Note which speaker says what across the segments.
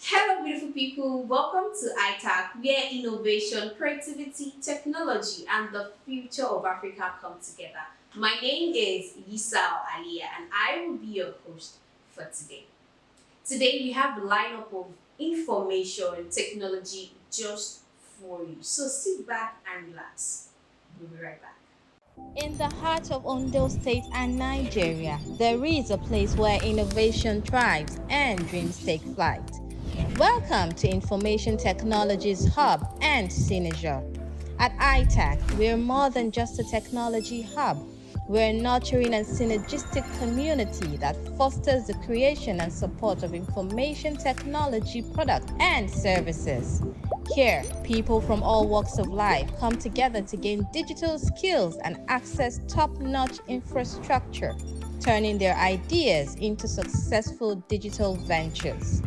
Speaker 1: Hello, beautiful people. Welcome to ITAC, where innovation, creativity, technology, and the future of Africa come together. My name is Yisao Alia, and I will be your host for today. Today, we have a lineup of information technology just for you. So sit back and relax. We'll be right back.
Speaker 2: In the heart of Ondo State and Nigeria, there is a place where innovation thrives and dreams take flight. Welcome to Information Technology's Hub and Synergy. At ITAC, we're more than just a technology hub. We're a nurturing and synergistic community that fosters the creation and support of information technology products and services. Here, people from all walks of life come together to gain digital skills and access top-notch infrastructure, turning their ideas into successful digital ventures.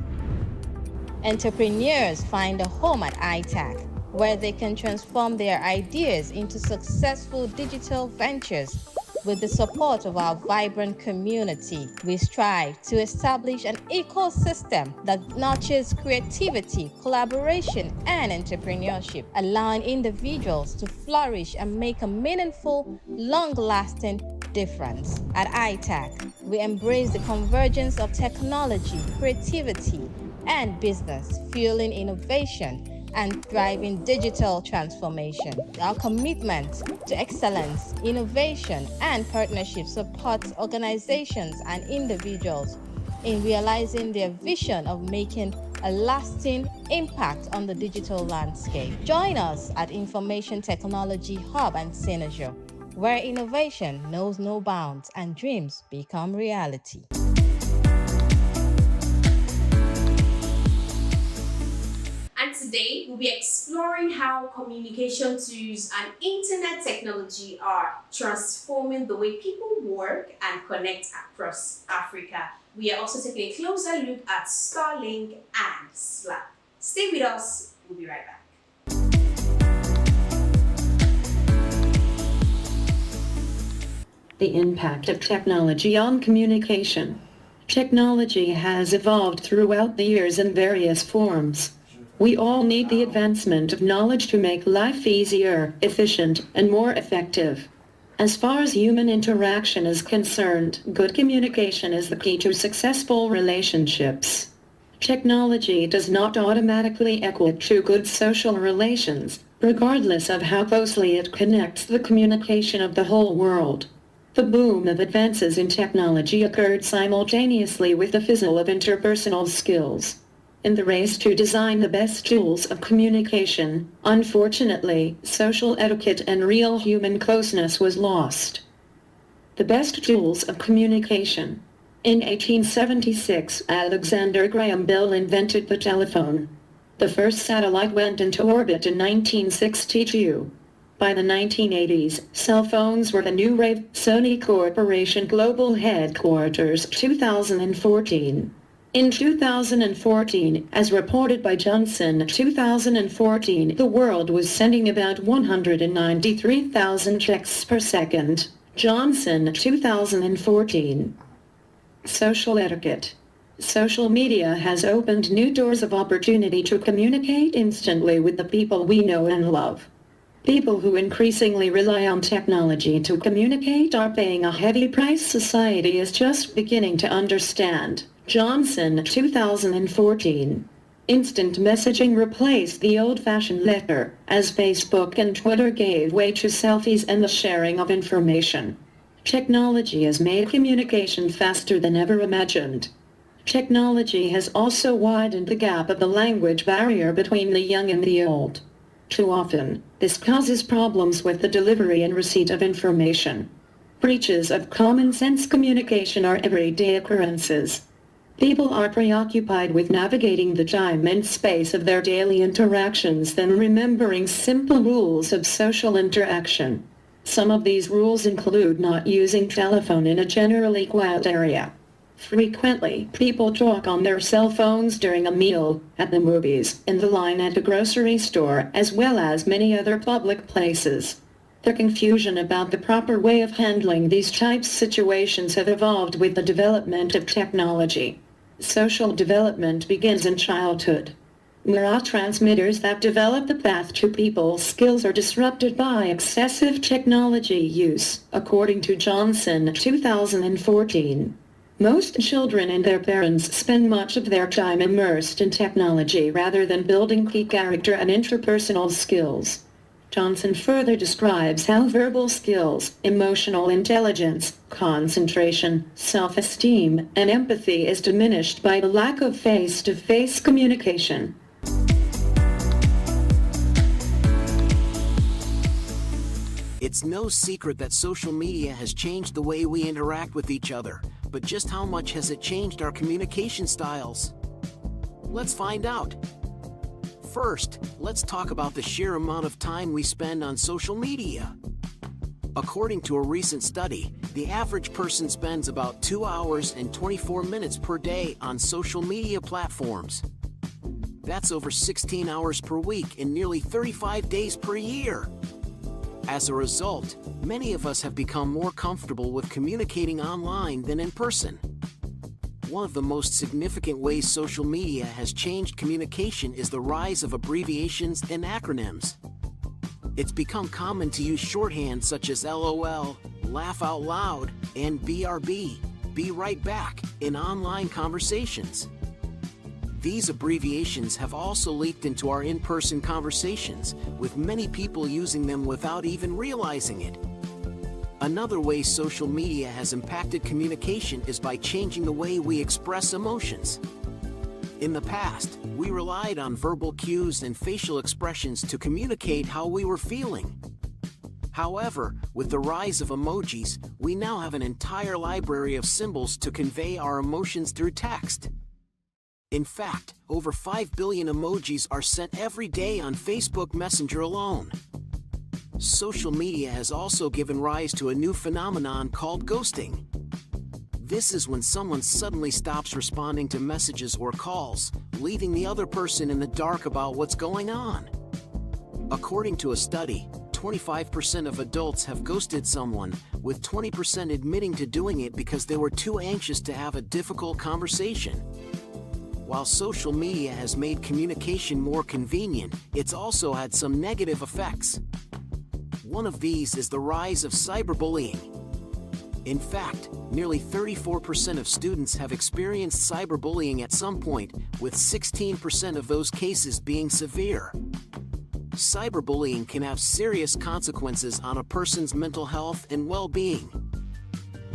Speaker 2: Entrepreneurs find a home at ITAC, where they can transform their ideas into successful digital ventures. With the support of our vibrant community, we strive to establish an ecosystem that nurtures creativity, collaboration, and entrepreneurship, allowing individuals to flourish and make a meaningful, long-lasting difference. At ITAC, we embrace the convergence of technology, creativity, and business, fueling innovation and driving digital transformation. Our commitment to excellence, innovation, and partnership supports organizations and individuals in realizing their vision of making a lasting impact on the digital landscape. Join us at Information Technology Hub and Synergy, where innovation knows no bounds and dreams become reality.
Speaker 1: And today we'll be exploring how communication tools and internet technology are transforming the way people work and connect across Africa. We are also taking a closer look at Starlink and Slack. Stay with us, we'll be right back.
Speaker 3: The impact of technology on communication. Technology has evolved throughout the years in various forms. We all need the advancement of knowledge to make life easier, efficient, and more effective. As far as human interaction is concerned, good communication is the key to successful relationships. Technology does not automatically equate to good social relations, regardless of how closely it connects the communication of the whole world. The boom of advances in technology occurred simultaneously with the fizzle of interpersonal skills. In the race to design the best tools of communication, unfortunately, social etiquette and real human closeness was lost. The best tools of communication. In 1876, Alexander Graham Bell invented the telephone. The first satellite went into orbit in 1962. By the 1980s, cell phones were the new rave. Sony Corporation Global Headquarters, 2014. In 2014, as reported by Johnson, 2014, the world was sending about 193,000 checks per second. Johnson, 2014. Social etiquette. Social media has opened new doors of opportunity to communicate instantly with the people we know and love. People who increasingly rely on technology to communicate are paying a heavy price society is just beginning to understand. Johnson, 2014. Instant messaging replaced the old-fashioned letter, as Facebook and Twitter gave way to selfies and the sharing of information. Technology has made communication faster than ever imagined. Technology has also widened the gap of the language barrier between the young and the old. Too often, this causes problems with the delivery and receipt of information. Breaches of common sense communication are everyday occurrences. People are preoccupied with navigating the time and space of their daily interactions than remembering simple rules of social interaction. Some of these rules include not using telephone in a generally quiet area. Frequently, people talk on their cell phones during a meal, at the movies, in the line at a grocery store, as well as many other public places. The confusion about the proper way of handling these types of situations have evolved with the development of technology. Social development begins in childhood. Neurotransmitters that develop the path to people's skills are disrupted by excessive technology use, according to Johnson, 2014. Most children and their parents spend much of their time immersed in technology rather than building key character and interpersonal skills. Johnson further describes how verbal skills, emotional intelligence, concentration, self-esteem, and empathy is diminished by the lack of face-to-face communication.
Speaker 4: It's no secret that social media has changed the way we interact with each other, but just how much has it changed our communication styles? Let's find out. First, let's talk about the sheer amount of time we spend on social media. According to a recent study, the average person spends about 2 hours and 24 minutes per day on social media platforms. That's over 16 hours per week and nearly 35 days per year. As a result, many of us have become more comfortable with communicating online than in person. One of the most significant ways social media has changed communication is the rise of abbreviations and acronyms. It's become common to use shorthand such as LOL, laugh out loud, and BRB, be right back, in online conversations. These abbreviations have also leaked into our in-person conversations, with many people using them without even realizing it. Another way social media has impacted communication is by changing the way we express emotions. In the past, we relied on verbal cues and facial expressions to communicate how we were feeling. However, with the rise of emojis, we now have an entire library of symbols to convey our emotions through text. In fact, over 5 billion emojis are sent every day on Facebook Messenger alone. Social media has also given rise to a new phenomenon called ghosting. This is when someone suddenly stops responding to messages or calls, leaving the other person in the dark about what's going on. According to a study, 25% of adults have ghosted someone, with 20% admitting to doing it because they were too anxious to have a difficult conversation. While social media has made communication more convenient, it's also had some negative effects. One of these is the rise of cyberbullying. In fact, nearly 34% of students have experienced cyberbullying at some point, with 16% of those cases being severe. Cyberbullying can have serious consequences on a person's mental health and well-being.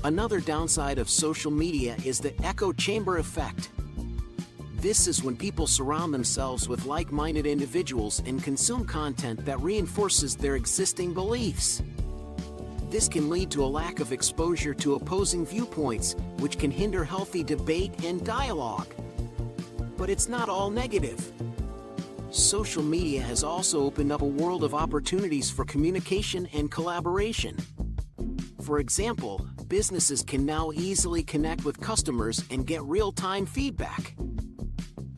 Speaker 4: Another downside of social media is the echo chamber effect. This is when people surround themselves with like-minded individuals and consume content that reinforces their existing beliefs. This can lead to a lack of exposure to opposing viewpoints, which can hinder healthy debate and dialogue. But it's not all negative. Social media has also opened up a world of opportunities for communication and collaboration. For example, businesses can now easily connect with customers and get real-time feedback.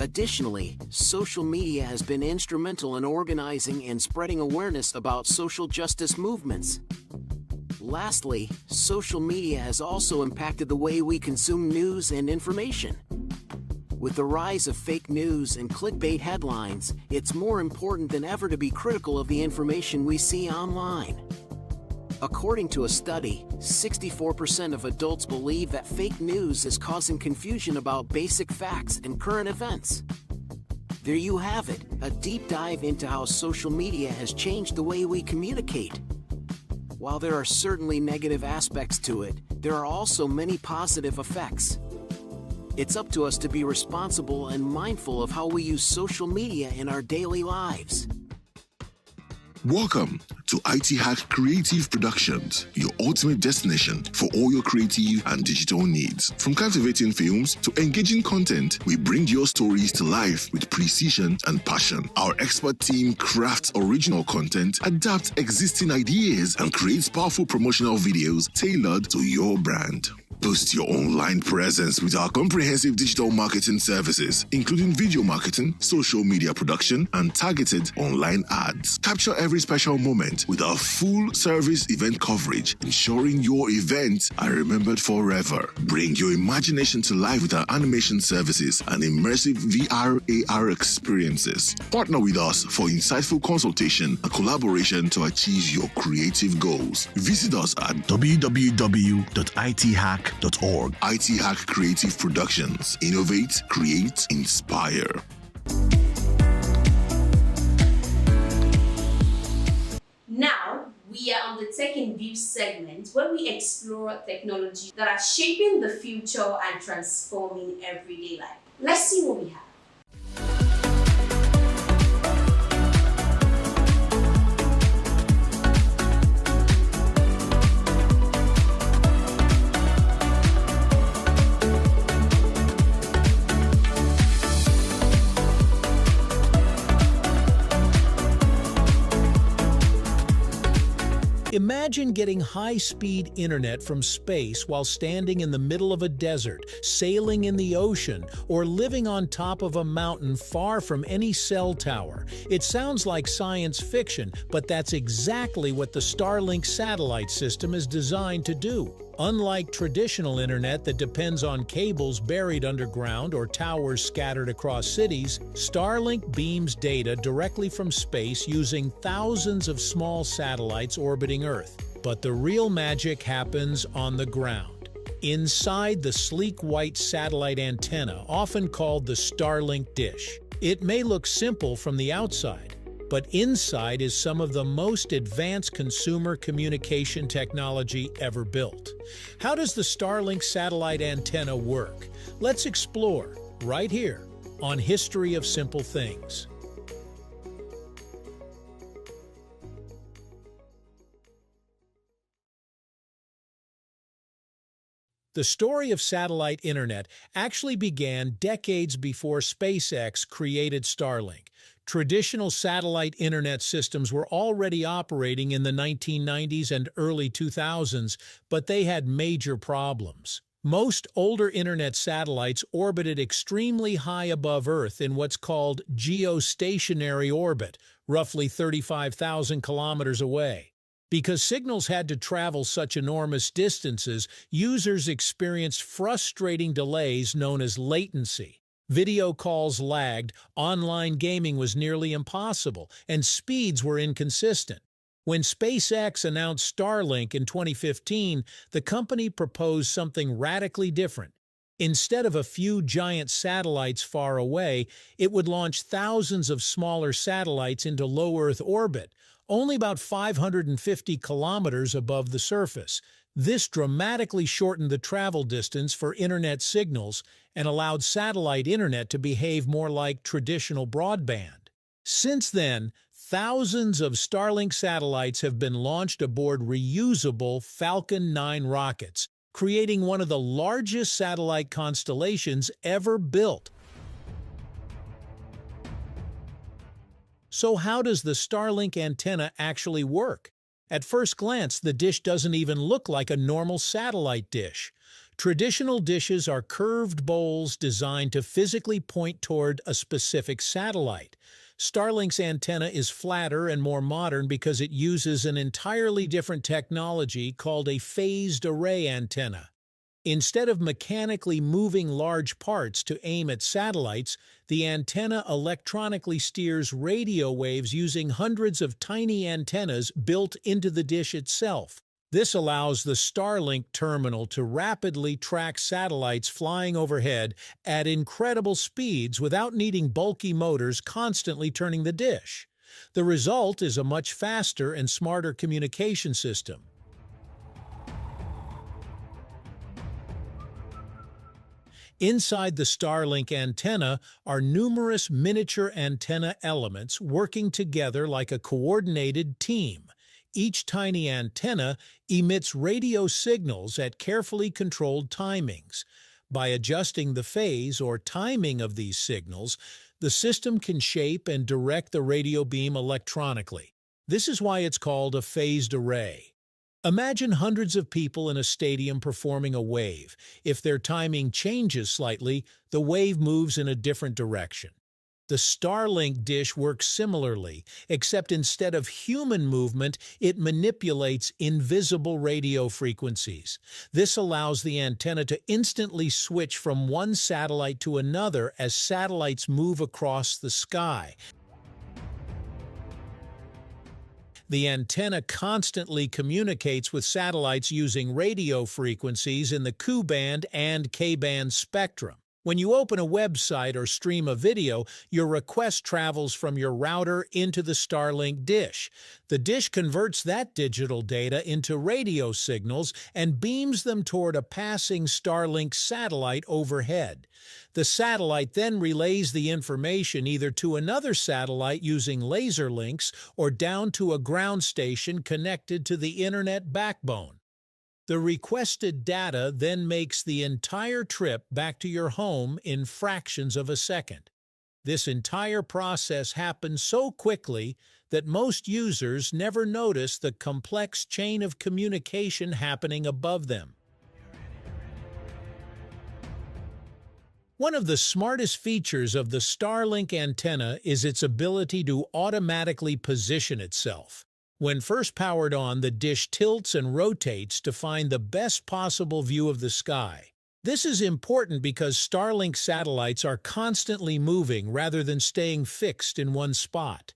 Speaker 4: Additionally, social media has been instrumental in organizing and spreading awareness about social justice movements. Lastly, social media has also impacted the way we consume news and information. With the rise of fake news and clickbait headlines, it's more important than ever to be critical of the information we see online. According to a study, 64% of adults believe that fake news is causing confusion about basic facts and current events. There you have it, a deep dive into how social media has changed the way we communicate. While there are certainly negative aspects to it, there are also many positive effects. It's up to us to be responsible and mindful of how we use social media in our daily lives.
Speaker 5: Welcome to ITHAC Creative Productions, your ultimate destination for all your creative and digital needs. From captivating films to engaging content, we bring your stories to life with precision and passion. Our expert team crafts original content, adapts existing ideas, and creates powerful promotional videos tailored to your brand. Boost your online presence with our comprehensive digital marketing services, including video marketing, social media production, and targeted online ads. Capture every special moment with our full-service event coverage, ensuring your events are remembered forever. Bring your imagination to life with our animation services and immersive VR/AR experiences. Partner with us for insightful consultation and collaboration to achieve your creative goals. Visit us at www.ithac.org. ITHAC Creative Productions. Innovate, create, inspire.
Speaker 1: Now, we are on the Tech in View segment where we explore technology that are shaping the future and transforming everyday life. Let's see what we have.
Speaker 6: Imagine getting high-speed internet from space while standing in the middle of a desert, sailing in the ocean, or living on top of a mountain far from any cell tower. It sounds like science fiction, but that's exactly what the Starlink satellite system is designed to do. Unlike traditional internet that depends on cables buried underground or towers scattered across cities, Starlink beams data directly from space using thousands of small satellites orbiting Earth. But the real magic happens on the ground. Inside the sleek white satellite antenna, often called the Starlink dish. It may look simple from the outside, but inside is some of the most advanced consumer communication technology ever built. How does the Starlink satellite antenna work? Let's explore right here on History of Simple Things. The story of satellite internet actually began decades before SpaceX created Starlink. Traditional satellite internet systems were already operating in the 1990s and early 2000s, but they had major problems. Most older internet satellites orbited extremely high above Earth in what's called geostationary orbit, roughly 35,000 kilometers away. Because signals had to travel such enormous distances, users experienced frustrating delays known as latency. Video calls lagged, online gaming was nearly impossible, and speeds were inconsistent. When SpaceX announced Starlink in 2015, the company proposed something radically different. Instead of a few giant satellites far away, it would launch thousands of smaller satellites into low Earth orbit, only about 550 kilometers above the surface. This dramatically shortened the travel distance for internet signals and allowed satellite internet to behave more like traditional broadband. Since then, thousands of Starlink satellites have been launched aboard reusable Falcon 9 rockets, creating one of the largest satellite constellations ever built. So how does the Starlink antenna actually work? At first glance, the dish doesn't even look like a normal satellite dish. Traditional dishes are curved bowls designed to physically point toward a specific satellite. Starlink's antenna is flatter and more modern because it uses an entirely different technology called a phased array antenna. Instead of mechanically moving large parts to aim at satellites, the antenna electronically steers radio waves using hundreds of tiny antennas built into the dish itself. This allows the Starlink terminal to rapidly track satellites flying overhead at incredible speeds without needing bulky motors constantly turning the dish. The result is a much faster and smarter communication system. Inside the Starlink antenna are numerous miniature antenna elements working together like a coordinated team. Each tiny antenna emits radio signals at carefully controlled timings. By adjusting the phase or timing of these signals, the system can shape and direct the radio beam electronically. This is why it's called a phased array. Imagine hundreds of people in a stadium performing a wave. If their timing changes slightly, the wave moves in a different direction. The Starlink dish works similarly, except instead of human movement, it manipulates invisible radio frequencies. This allows the antenna to instantly switch from one satellite to another as satellites move across the sky. The antenna constantly communicates with satellites using radio frequencies in the Ku-band and K-band spectrum. When you open a website or stream a video, your request travels from your router into the Starlink dish. The dish converts that digital data into radio signals and beams them toward a passing Starlink satellite overhead. The satellite then relays the information either to another satellite using laser links or down to a ground station connected to the internet backbone. The requested data then makes the entire trip back to your home in fractions of a second. This entire process happens so quickly that most users never notice the complex chain of communication happening above them. One of the smartest features of the Starlink antenna is its ability to automatically position itself. When first powered on, the dish tilts and rotates to find the best possible view of the sky. This is important because Starlink satellites are constantly moving rather than staying fixed in one spot.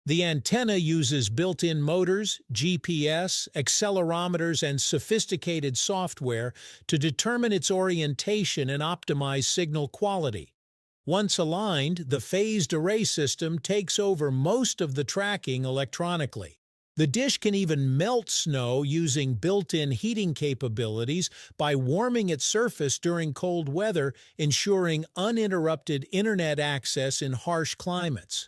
Speaker 6: The antenna uses built-in motors, GPS, accelerometers, and sophisticated software to determine its orientation and optimize signal quality. Once aligned, the phased array system takes over most of the tracking electronically. The dish can even melt snow using built-in heating capabilities by warming its surface during cold weather, ensuring uninterrupted internet access in harsh climates.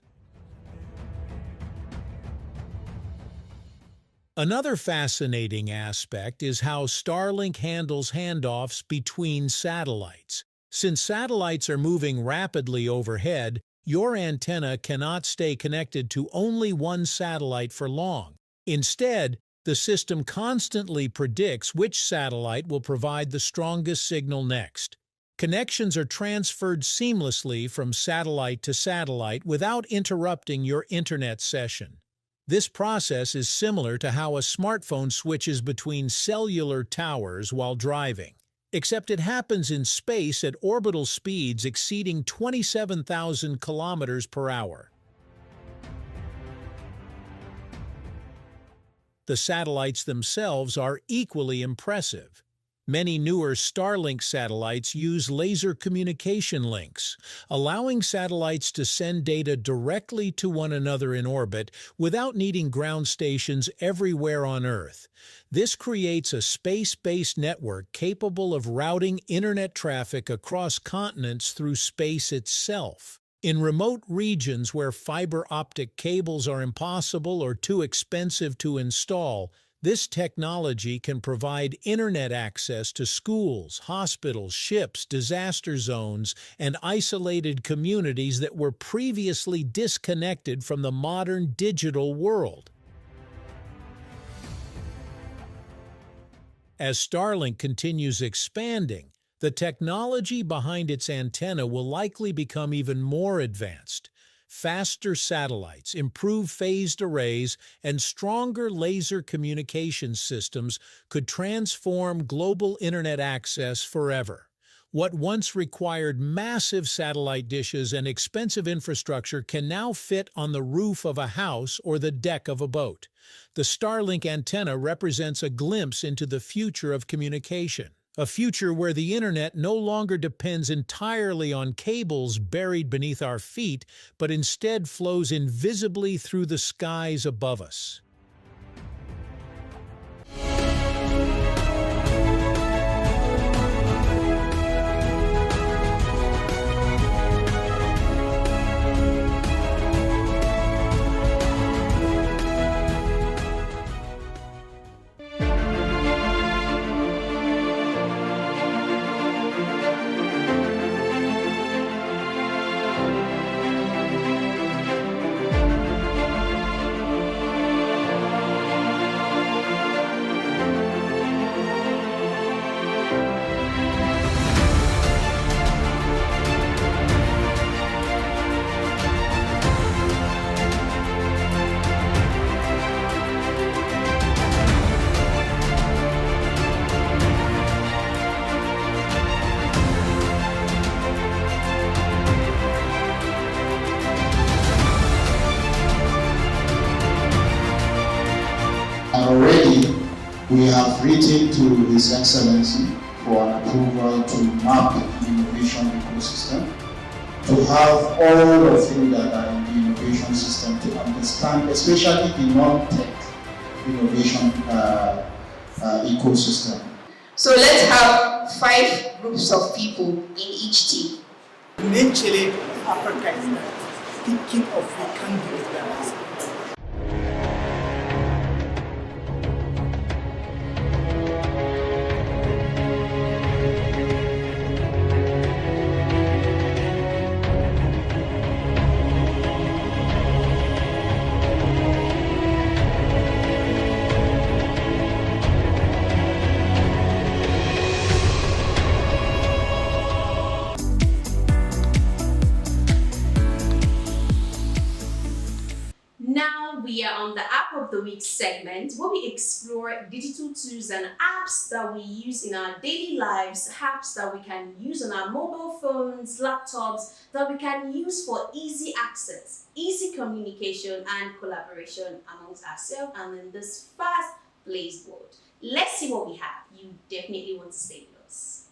Speaker 6: Another fascinating aspect is how Starlink handles handoffs between satellites. Since satellites are moving rapidly overhead, your antenna cannot stay connected to only one satellite for long. Instead, the system constantly predicts which satellite will provide the strongest signal next. Connections are transferred seamlessly from satellite to satellite without interrupting your internet session. This process is similar to how a smartphone switches between cellular towers while driving, except it happens in space at orbital speeds exceeding 27,000 kilometers per hour. The satellites themselves are equally impressive. Many newer Starlink satellites use laser communication links, allowing satellites to send data directly to one another in orbit without needing ground stations everywhere on Earth. This creates a space-based network capable of routing internet traffic across continents through space itself. In remote regions where fiber optic cables are impossible or too expensive to install, this technology can provide internet access to schools, hospitals, ships, disaster zones, and isolated communities that were previously disconnected from the modern digital world. As Starlink continues expanding, the technology behind its antenna will likely become even more advanced. Faster satellites, improved phased arrays, and stronger laser communication systems could transform global internet access forever. What once required massive satellite dishes and expensive infrastructure can now fit on the roof of a house or the deck of a boat. The Starlink antenna represents a glimpse into the future of communication. A future where the internet no longer depends entirely on cables buried beneath our feet, but instead flows invisibly through the skies above us.
Speaker 7: have written to His Excellency for an approval to map the innovation ecosystem, to have all of you that are in the innovation system to understand, especially the non-tech innovation ecosystem.
Speaker 1: So let's have 5 groups of people in each team.
Speaker 8: Naturally, Africa is not thinking of we can do it by ourselves.
Speaker 1: Now we are on the App of the Week segment where we explore digital tools and apps that we use in our daily lives, apps that we can use on our mobile phones, laptops, that we can use for easy access, easy communication and collaboration amongst ourselves and in this fast-paced world. Let's see what we have. You definitely want to stay with us.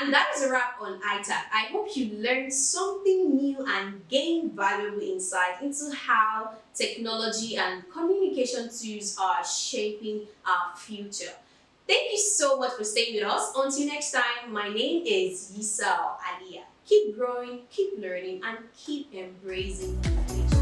Speaker 1: And that is a wrap on ITAC. I hope you learned something new and gained valuable insight into how technology and communication tools are shaping our future. Thank you so much for staying with us. Until next time, my name is Yisal Aliyah. Keep growing, keep learning, and keep embracing innovation.